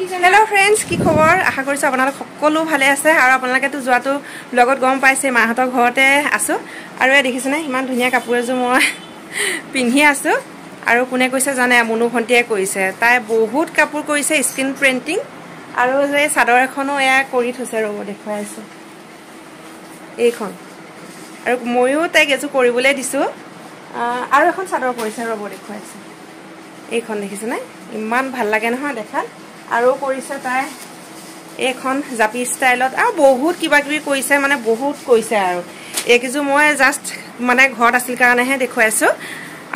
hello friends की खबर आशा करिছো আপোনালোক সকলো ভালে আছে আৰু আপোনালোকে তো যোৱাটো ব্লগত গম পাইছে মাহতৰ ঘৰতে আছো আৰু এ দেখিছনে ইমান ধুনিয়া কাপোৰ এজো মই পিন্ধি আছো আৰু কোনে কৈছে জানে মুনু ভন্টিয়ে কৈছে তাই বহুত কাপোৰ কৈছে স্ক্ৰিন প্ৰিন্টিং আৰু যে চাদৰ এখনো এয়া কৰি থৈছে ৰব দেখুৱাই আছো এইখন আৰু ময়ো তাইক এজো কৰিবলৈ দিছো আৰু এখন চাদৰ কৰিছে ৰব দেখুৱাই আছো এইখন দেখিছনে ইমান ভাল লাগে নহয় দেখাত আৰু কৰিছে তাই এখন জাপি ষ্টাইলত আৰু বহুত কিবা কিবি কৈছে মানে বহুত কৈছে আৰু একজো মই জাস্ট মানে ঘৰত আছিল কাৰণেহে দেখুৱাইছো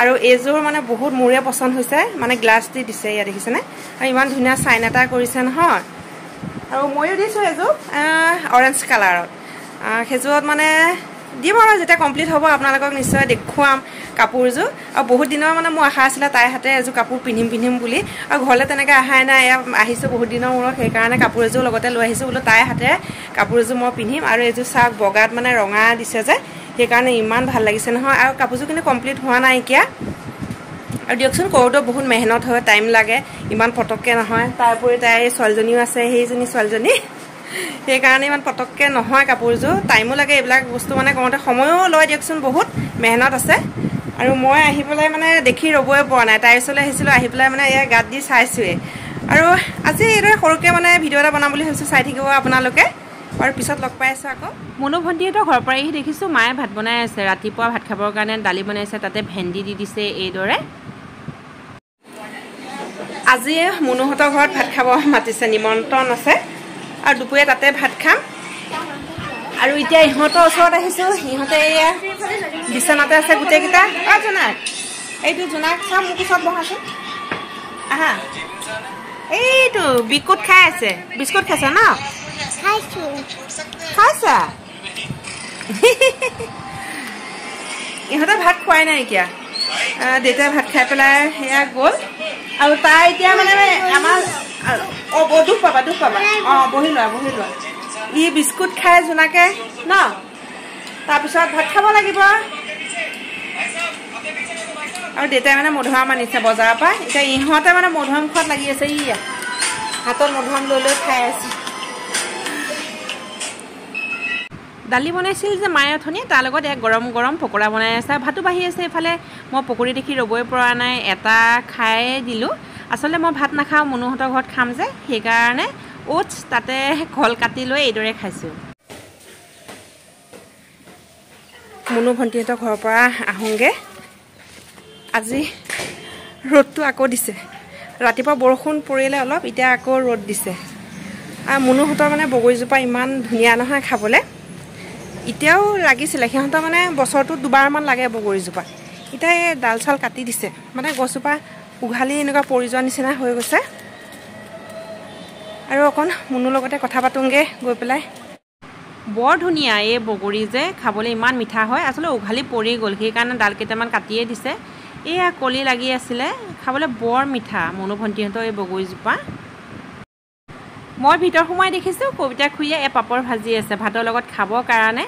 আৰু এজোৰ মানে বহুত মুৰে পছন্দ হৈছে মানে গ্লাস দি দিছে ইয়া দেখিছনে আৰু ইমান ধুনিয়া সাইন এটা কৰিছে নহয় আৰু ময়ো দিছো এজো অৰেঞ্জ কালাৰত হেজুত মানে দিব আৰু যেটা কমপ্লিট হ'ব আপোনালোকক নিশ্চয় দেখুৱাম কাপোৰজো আৰু বহুত দিনৰ মানে মোৰ আশা আছিল তাই হাতে এজো কাপোৰ পিন্ধিম বুলি আৰু ঘৰলে তেনেকৈ আহাই নাই আহিছো বহুত দিনৰ মূৰত সেই কাৰণে কাপোৰ এজো লগতে লৈ আহিছো বলো তাই হাতে কাপোৰ এজো মই পিন্ধিম আৰু এজো চাক বগাত মানে ৰঙা দিছে যে সেই কাৰণে ইমান ভাল লাগিছে নহয় আৰু কাপোৰজো কিন্তু কমপ্লিট হোৱা নাই কিয়া আৰু দিয়কচোন কৰোটো বহুত মেহনত হয় টাইম লাগে ইমান পটককে নহয় তাৰপৰি তাই ছোৱালীজনীও আছে সেইজনী ছোৱালীজনী সেই কাৰণে ইমান পটককে নহয় কাপোৰজো টাইমো লাগে এইবিলাক বস্তু মানে কৰোতে সময়ও লয় দিয়কচোন বহুত মেহনত আছে আৰু মই আহি পেলাই মানে দেখি ৰবই পৰা নাই তাইৰ ওচৰলৈ আহিছিলো আহি পেলাই মানে এয়া গাত দি চাইছোৱে আৰু আজি এইদৰে সৰুকে মানে ভিডিঅ' এটা বনাম বুলি ভাবিছো চাই থাকিব আপোনালোকে আৰু পিছত লগ পাই আছো আকৌ মুনু ভন্টিহঁতৰ ঘৰৰ পৰা আহি দেখিছো মায়ে ভাত বনাই আছে ৰাতিপুৱা ভাত খাবৰ কাৰণে দালি বনাইছে তাতে ভেন্দি দি দিছে এইদৰে আজি মুনুহঁতৰ ঘৰত ভাত খাব মাতিছে নিমন্ত্ৰণ আছে আৰু দুপৰীয়া তাতে ভাত খাম আৰু এতিয়া ইহঁতৰ ওচৰত আহিছো ইহঁতে এয়া বিছনাতে আছে গোটেইকেইটা জোনাক এইটো জোনাক চাম মোক চব বহাচোন আহা এইটো বিস্কুট খাই আছে বিস্কুট খাইছা ন খাইছা ইহঁতে ভাত খুৱাই নাই এতিয়া দেউতাই ভাত খাই পেলাই সেয়া গ'ল আৰু তাই এতিয়া মানে আমাৰ দুখ পাবা বহি লোৱা ই বিস্কুট খাই জোনাকে ন তাৰপিছত ভাত খাব লাগিব আৰু দেউতাই মানে মধুআম আনিছে বজাৰৰ পৰা এতিয়া ইহঁতে মানে মধুআম খোৱাত লাগি আছে ই হাতত মধুআম লৈ লৈ খাই আছে দালি বনাইছিল যে মায়ে অথনি তাৰ লগত এক গৰম গৰম পকৰা বনাই আছে ভাতো বাঢ়ি আছে এইফালে মই পকৰি দেখি ৰবই পৰা নাই এটা খাই দিলোঁ আচলতে মই ভাত নাখাওঁ মুনুহঁতৰ ঘৰত খাম যে সেইকাৰণে ওটছ তাতে কল কাটি লৈ এইদৰে খাইছোঁ মুনু ভন্টিহঁতৰ ঘৰৰ পৰা আহোঁগৈ আজি ৰ'দটো আকৌ দিছে ৰাতিপুৱা বৰষুণ পৰিলে অলপ এতিয়া আকৌ ৰ'দ দিছে আৰু মুনুহঁতৰ মানে বগৰীজোপা ইমান ধুনীয়া নহয় খাবলৈ এতিয়াও লাগিছিলে সিহঁতৰ মানে বছৰটোত দুবাৰমান লাগে বগৰীজোপা এতিয়া এই ডাল চাল কাটি দিছে মানে গছজোপা উঘালি এনেকুৱা পৰি যোৱা নিচিনা হৈ গৈছে আৰু অকণ মুনুৰ লগতে কথা পাতোঁগৈ গৈ পেলাই বৰ ধুনীয়া এই বগৰী যে খাবলৈ ইমান মিঠা হয় আচলতে উঘালি পৰি গ'ল সেইকাৰণে ডাল কেইটামান কাটিয়ে দিছে এয়া কলি লাগি আছিলে খাবলৈ বৰ মিঠা মুনু ভন্টিহঁতৰ এই বগৰীজোপা মই ভিতৰ সোমাই দেখিছোঁ কবিতা খুৰীয়ে পাপৰ ভাজি আছে ভাতৰ লগত খাবৰ কাৰণে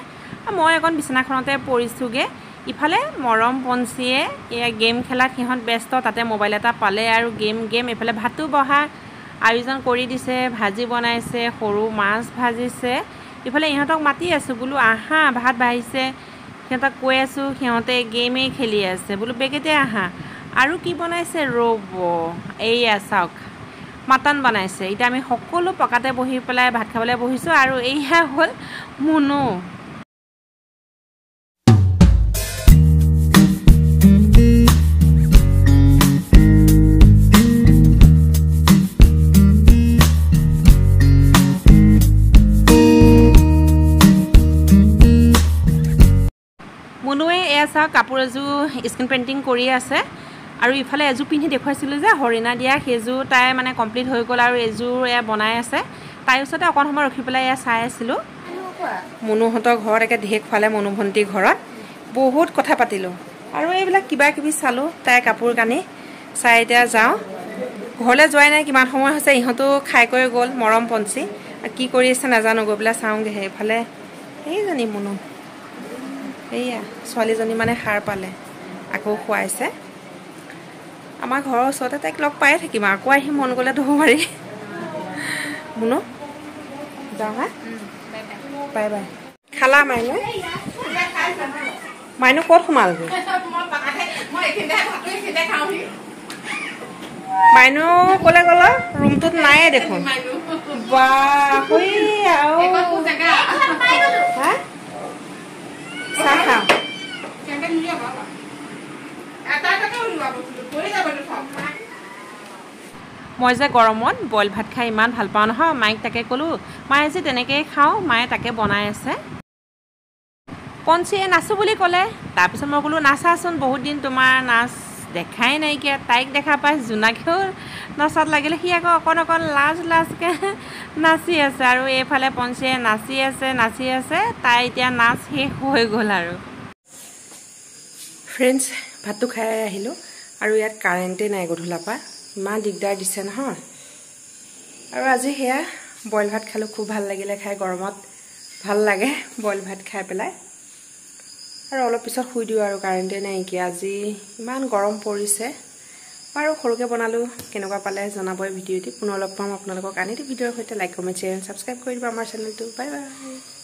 মই অকণ বিচনাখনতে পৰিছোঁগৈ ইফালে মৰম পঞ্চীয়ে এয়া গেম খেলাত সিহঁত ব্যস্ত তাতে মোবাইল এটা পালে আৰু গেম এইফালে ভাতো বহা আয়োজন কৰি দিছে ভাজি বনাইছে সৰু মাছ ভাজিছে ইফালে ইহঁতক মাতি আছোঁ বোলো আহা ভাত বাঢ়িছে সিহঁতক কৈ আছোঁ সিহঁতে গেমেই খেলি আছে বোলো বেগেতে আহা আৰু কি বনাইছে ৰ'ব এইয়া চাওক মাটন বনাইছে এতিয়া আমি সকলো পকাতে বহি পেলাই ভাত খাবলৈ বহিছোঁ আৰু এইয়া হ'ল মুনু মুনুৱে এয়া চাওক কাপোৰ এযোৰ স্ক্ৰিন পেইণ্টিং কৰি আছে আৰু ইফালে এযোৰ পিন্ধি দেখুৱাইছিলোঁ যে হৰিণা দিয়া সেইযোৰ তাই মানে কমপ্লিট হৈ গ'ল আৰু এযোৰ এয়া বনাই আছে তাইৰ ওচৰতে অকণ সময় ৰখি পেলাই এয়া চাই আছিলোঁ মুনুহঁতৰ ঘৰত একে ঢেৰ খোৱালে মুনু ভন্টিৰ ঘৰত বহুত কথা পাতিলোঁ আৰু এইবিলাক কিবা কিবি চালোঁ তাই কাপোৰ কানি চাই এতিয়া যাওঁ ঘৰলৈ যোৱাই নাই কিমান সময় হৈছে ইহঁতো খাই কৰি গ'ল মৰম পঞ্চী কি কৰি আছে নাজানো গৈ পেলাই চাওঁগৈ সেইফালে এইজনী মুনু এইয়া ছোৱালীজনী মানে সাৰ পালে আকৌ খুৱাইছে আমাৰ ঘৰৰ ওচৰতে তাইক লগ পাই থাকিম আকৌ আহি মন গ'লে ধৰিব পাৰি মুনো যাওঁ হা বাই বাই খালা মাইনু মাইনু ক'ত সোমালগৈ মাইনু ক'লে গ'ল ৰুমটোত নাইয়ে দেখোন বা চাহ খাওঁ মই যে গৰমত বইল ভাত খাই ইমান ভাল পাওঁ নহয় মাইক তাকে ক'লোঁ মায়ে যে তেনেকৈয়ে খাওঁ মায়ে তাকে বনাই আছে পঞ্চীয়ে নাচোঁ বুলি ক'লে তাৰপিছত মই ক'লোঁ নাচাচোন বহুত দিন তোমাৰ নাচ দেখাই নাইকিয়া তাইক দেখা পাই জোনাকেও নচাত লাগিলে সি আকৌ অকণ লাজকৈ নাচি আছে আৰু এইফালে পঞ্চীয়ে নাচি আছে তাই এতিয়া নাচ শেষ হৈ গ'ল আৰু ফ্ৰেণ্ডছ ভাতটো খাই আহিলোঁ আৰু ইয়াত কাৰেণ্টেই নাই গধূলাৰ পৰা ইমান দিগদাৰ দিছে নহয় আৰু আজি সেয়া বইল ভাত খালোঁ খুব ভাল লাগিলে খাই গৰমত ভাল লাগে বইল ভাত খাই পেলাই আৰু অলপ পিছত শুই দিওঁ আৰু কাৰেণ্টেই নাইকিয়া আজি ইমান গৰম পৰিছে আৰু সৰুকৈ বনালোঁ কেনেকুৱা পালে জনাবই ভিডিঅ'টি পুনৰ লগ পাম আপোনালোকক আন এটি ভিডিঅ'ৰ সৈতে লাইক কমেণ্ট শ্বেয়াৰ ছাবস্ক্ৰাইব কৰি দিব আমাৰ চেনেলটো বাই বাই